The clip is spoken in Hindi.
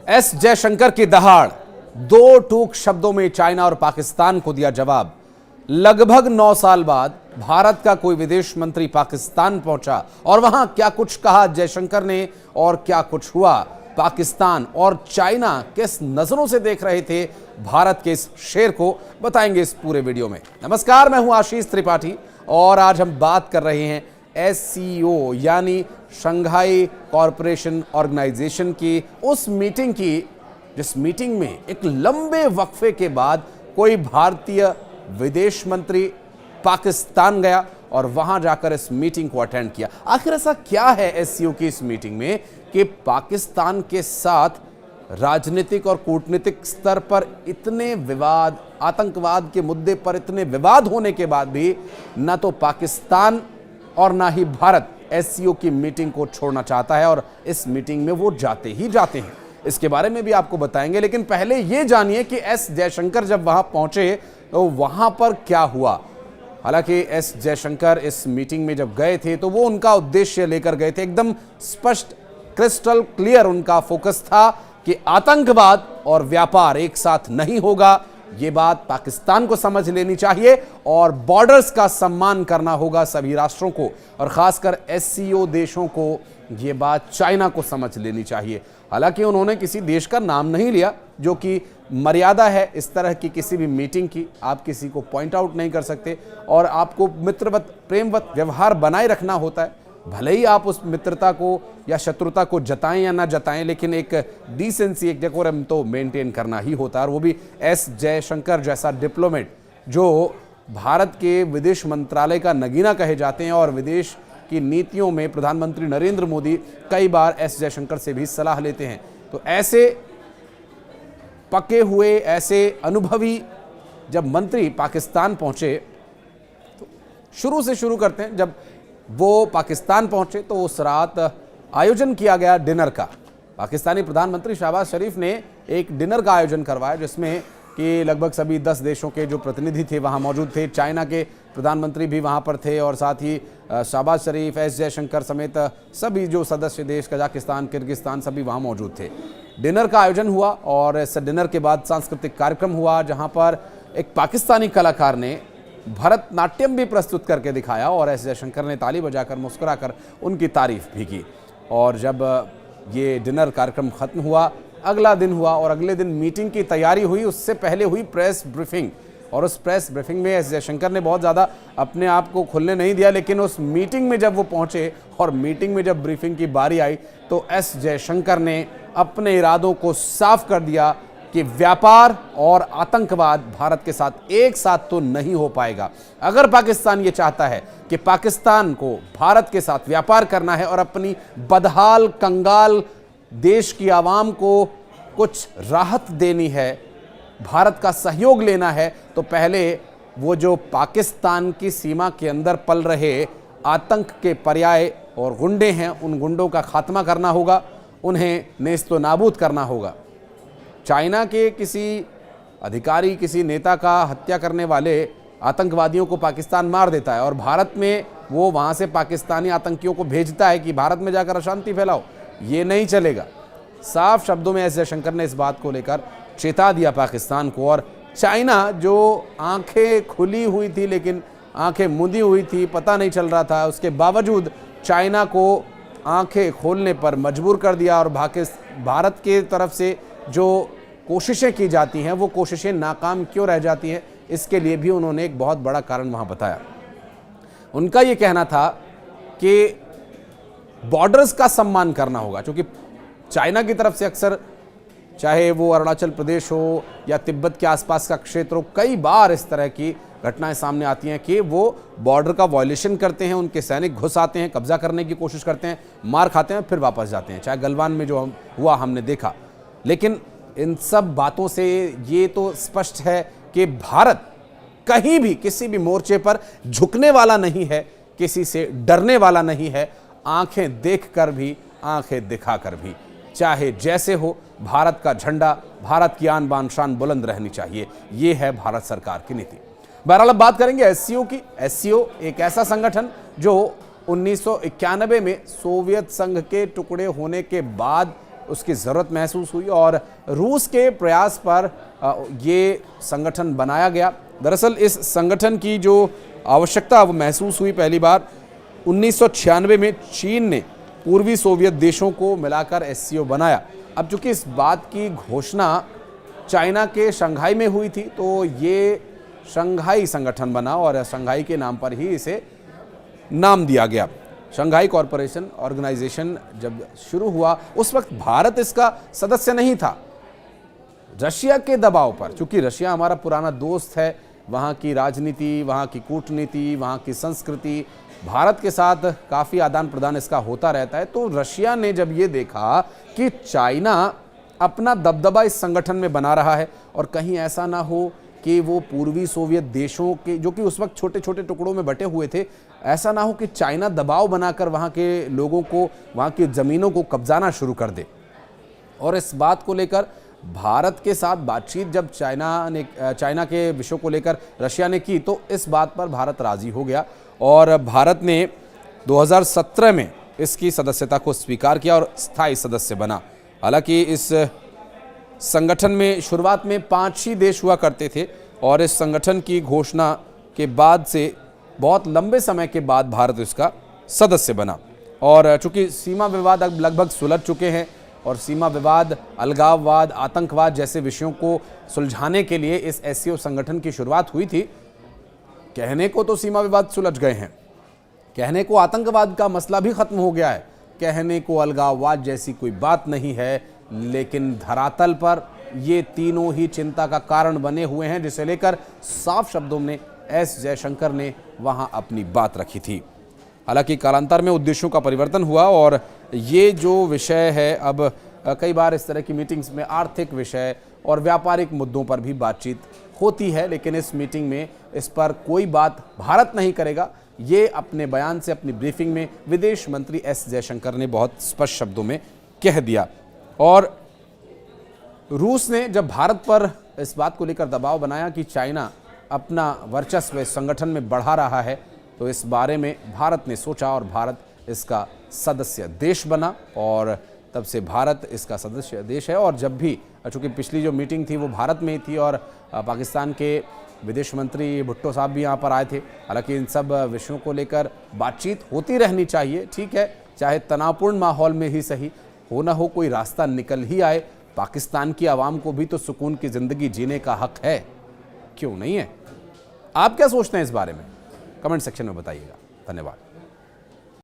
एस जयशंकर की दहाड़, दो टूक शब्दों में चाइना और पाकिस्तान को दिया जवाब। लगभग 9 साल बाद भारत का कोई विदेश मंत्री पाकिस्तान पहुंचा और वहां क्या कुछ कहा जयशंकर ने और क्या कुछ हुआ। पाकिस्तान और चाइना किस नजरों से देख रहे थे भारत के इस शेर को, बताएंगे इस पूरे वीडियो में। नमस्कार, मैं हूं आशीष त्रिपाठी और आज हम बात कर रहे हैं SCO यानी शंघाई कॉरपोरेशन ऑर्गेनाइजेशन की उस मीटिंग की, जिस मीटिंग में एक लंबे वक्फे के बाद कोई भारतीय विदेश मंत्री पाकिस्तान गया और वहां जाकर इस मीटिंग को अटेंड किया। आखिर ऐसा क्या है SCO की इस मीटिंग में कि पाकिस्तान के साथ राजनीतिक और कूटनीतिक स्तर पर इतने विवाद, आतंकवाद के मुद्दे पर इतने विवाद होने के बाद भी न तो पाकिस्तान और ना ही भारत SCO की मीटिंग को छोड़ना चाहता है और इस मीटिंग में वो जाते ही जाते हैं। इसके बारे में भी आपको बताएंगे, लेकिन पहले ये जानिए कि एस जयशंकर जब वहां पहुंचे तो वहां पर क्या हुआ। हालांकि एस जयशंकर इस मीटिंग में जब गए थे तो वो उनका उद्देश्य लेकर गए थे, एकदम स्पष्ट, क्रिस्टल क्लियर उनका फोकस था कि आतंकवाद और व्यापार एक साथ नहीं होगा। ये बात पाकिस्तान को समझ लेनी चाहिए और बॉर्डर्स का सम्मान करना होगा सभी राष्ट्रों को, और खासकर SCO देशों को ये बात चाइना को समझ लेनी चाहिए। हालांकि उन्होंने किसी देश का नाम नहीं लिया, जो कि मर्यादा है इस तरह की किसी भी मीटिंग की। आप किसी को पॉइंट आउट नहीं कर सकते और आपको मित्रवत, प्रेमवत व्यवहार बनाए रखना होता है। भले ही आप उस मित्रता को या शत्रुता को जताएं या ना जताएं, लेकिन एक डिसेंसी, एक डेकोरम तो मेंटेन करना ही होता है। और वो भी एस जयशंकर जैसा डिप्लोमेट जो भारत के विदेश मंत्रालय का नगीना कहे जाते हैं और विदेश की नीतियों में प्रधानमंत्री नरेंद्र मोदी कई बार एस जयशंकर से भी सलाह लेते हैं। तो ऐसे पके हुए, ऐसे अनुभवी जब मंत्री पाकिस्तान पहुंचे, तो शुरू से शुरू करते हैं। जब वो पाकिस्तान पहुंचे तो उस रात आयोजन किया गया डिनर का। पाकिस्तानी प्रधानमंत्री शहबाज शरीफ ने एक डिनर का आयोजन करवाया, जिसमें कि लगभग सभी 10 देशों के जो प्रतिनिधि थे वहां मौजूद थे। चाइना के प्रधानमंत्री भी वहां पर थे और साथ ही शहबाज शरीफ, एस जयशंकर समेत सभी जो सदस्य देश, कजाकिस्तान, किर्गिस्तान, सभी वहां मौजूद थे। डिनर का आयोजन हुआ और इस डिनर के बाद सांस्कृतिक कार्यक्रम हुआ, जहां पर एक पाकिस्तानी कलाकार ने भरतनाट्यम भी प्रस्तुत करके दिखाया और एस जयशंकर ने ताली बजाकर, मुस्कुराकर उनकी तारीफ भी की। और जब ये डिनर कार्यक्रम खत्म हुआ, अगला दिन हुआ और अगले दिन मीटिंग की तैयारी हुई। उससे पहले हुई प्रेस ब्रीफिंग और उस प्रेस ब्रीफिंग में एस जयशंकर ने बहुत ज़्यादा अपने आप को खुलने नहीं दिया, लेकिन उस मीटिंग में जब वो पहुंचे और मीटिंग में जब ब्रीफिंग की बारी आई तो एस जयशंकर ने अपने इरादों को साफ कर दिया कि व्यापार और आतंकवाद भारत के साथ एक साथ तो नहीं हो पाएगा। अगर पाकिस्तान ये चाहता है कि पाकिस्तान को भारत के साथ व्यापार करना है और अपनी बदहाल, कंगाल देश की आवाम को कुछ राहत देनी है, भारत का सहयोग लेना है, तो पहले वो जो पाकिस्तान की सीमा के अंदर पल रहे आतंक के पर्याय और गुंडे हैं, उन गुंडों का खात्मा करना होगा, उन्हें नेस्तो नाबूद करना होगा। चाइना के किसी अधिकारी, किसी नेता का हत्या करने वाले आतंकवादियों को पाकिस्तान मार देता है और भारत में वो वहाँ से पाकिस्तानी आतंकियों को भेजता है कि भारत में जाकर अशांति फैलाओ। ये नहीं चलेगा। साफ शब्दों में एस जयशंकर ने इस बात को लेकर चेता दिया पाकिस्तान को। और चाइना जो आंखें खुली हुई थी लेकिन आंखें मुंदी हुई थी, पता नहीं चल रहा था, उसके बावजूद चाइना को आंखें खोलने पर मजबूर कर दिया और भारत की तरफ से जो कोशिशें की जाती हैं वो कोशिशें नाकाम क्यों रह जाती हैं, इसके लिए भी उन्होंने एक बहुत बड़ा कारण वहाँ बताया। उनका ये कहना था कि बॉर्डर्स का सम्मान करना होगा, क्योंकि चाइना की तरफ से अक्सर, चाहे वो अरुणाचल प्रदेश हो या तिब्बत के आसपास का क्षेत्र हो, कई बार इस तरह की घटनाएं सामने आती हैं कि वो बॉर्डर का वायलेशन करते हैं, उनके सैनिक घुस आते हैं, कब्जा करने की कोशिश करते हैं, मार खाते हैं, फिर वापस जाते हैं। चाहे गलवान में जो हुआ हमने देखा। लेकिन इन सब बातों से ये तो स्पष्ट है कि भारत कहीं भी, किसी भी मोर्चे पर झुकने वाला नहीं है, किसी से डरने वाला नहीं है। आंखें देखकर भी, आंखें दिखाकर भी, चाहे जैसे हो, भारत का झंडा, भारत की आन बान शान बुलंद रहनी चाहिए। ये है भारत सरकार की नीति। बहरहाल अब बात करेंगे SCO की। SCO एक ऐसा संगठन जो 1991 में सोवियत संघ के टुकड़े होने के बाद उसकी ज़रूरत महसूस हुई और रूस के प्रयास पर ये संगठन बनाया गया। दरअसल इस संगठन की जो आवश्यकता अब महसूस हुई पहली बार 1996 में चीन ने पूर्वी सोवियत देशों को मिलाकर एससीओ बनाया। अब चूंकि इस बात की घोषणा चाइना के शंघाई में हुई थी तो ये शंघाई संगठन बना और शंघाई के नाम पर ही इसे नाम दिया गया। शंघाई कॉरपोरेशन ऑर्गेनाइजेशन जब शुरू हुआ उस वक्त भारत इसका सदस्य नहीं था। रशिया के दबाव पर, चूंकि रशिया हमारा पुराना दोस्त है, वहाँ की राजनीति, वहाँ की कूटनीति, वहाँ की संस्कृति, भारत के साथ काफ़ी आदान प्रदान इसका होता रहता है। तो रशिया ने जब ये देखा कि चाइना अपना दबदबा इस संगठन में बना रहा है और कहीं ऐसा ना हो कि वो पूर्वी सोवियत देशों के, जो कि उस वक्त छोटे छोटे टुकड़ों में बटे हुए थे, ऐसा ना हो कि चाइना दबाव बनाकर वहाँ के लोगों को, वहाँ की ज़मीनों को कब्जाना शुरू कर दे। और इस बात को लेकर भारत के साथ बातचीत जब चाइना के विषयों को लेकर रशिया ने की तो इस बात पर भारत राज़ी हो गया और भारत ने 2017 में इसकी सदस्यता को स्वीकार किया और स्थायी सदस्य बना। हालांकि इस संगठन में शुरुआत में 5 ही देश हुआ करते थे और इस संगठन की घोषणा के बाद से बहुत लंबे समय के बाद भारत इसका सदस्य बना। और चूंकि सीमा विवाद अब लगभग सुलझ चुके हैं और सीमा विवाद, अलगाववाद, आतंकवाद जैसे विषयों को सुलझाने के लिए इस एससीओ संगठन की शुरुआत हुई थी। कहने को तो सीमा विवाद सुलझ गए हैं, कहने को आतंकवाद का मसला भी खत्म हो गया है, कहने को अलगाववाद जैसी कोई बात नहीं है, लेकिन धरातल पर ये तीनों ही चिंता का कारण बने हुए हैं, जिसे लेकर साफ शब्दों में एस जयशंकर ने वहां अपनी बात रखी थी। हालांकि कालांतर में उद्देश्यों का परिवर्तन हुआ और ये जो विषय है, अब कई बार इस तरह की मीटिंग्स में आर्थिक विषय और व्यापारिक मुद्दों पर भी बातचीत होती है, लेकिन इस मीटिंग में इस पर कोई बात भारत नहीं करेगा। ये अपने बयान से, अपनी ब्रीफिंग में विदेश मंत्री एस जयशंकर ने बहुत स्पष्ट शब्दों में कह दिया। और रूस ने जब भारत पर इस बात को लेकर दबाव बनाया कि चाइना अपना वर्चस्व इस संगठन में बढ़ा रहा है, तो इस बारे में भारत ने सोचा और भारत इसका सदस्य देश बना और तब से भारत इसका सदस्य देश है। और जब भी, चूँकि पिछली जो मीटिंग थी वो भारत में ही थी और पाकिस्तान के विदेश मंत्री भुट्टो साहब भी यहाँ पर आए थे। हालांकि इन सब विषयों को लेकर बातचीत होती रहनी चाहिए, ठीक है, चाहे तनावपूर्ण माहौल में ही सही, हो ना हो कोई रास्ता निकल ही आए। पाकिस्तान की आवाम को भी तो सुकून की ज़िंदगी जीने का हक है, क्यों नहीं है? आप क्या सोचते हैं इस बारे में? कमेंट सेक्शन में बताइएगा। धन्यवाद।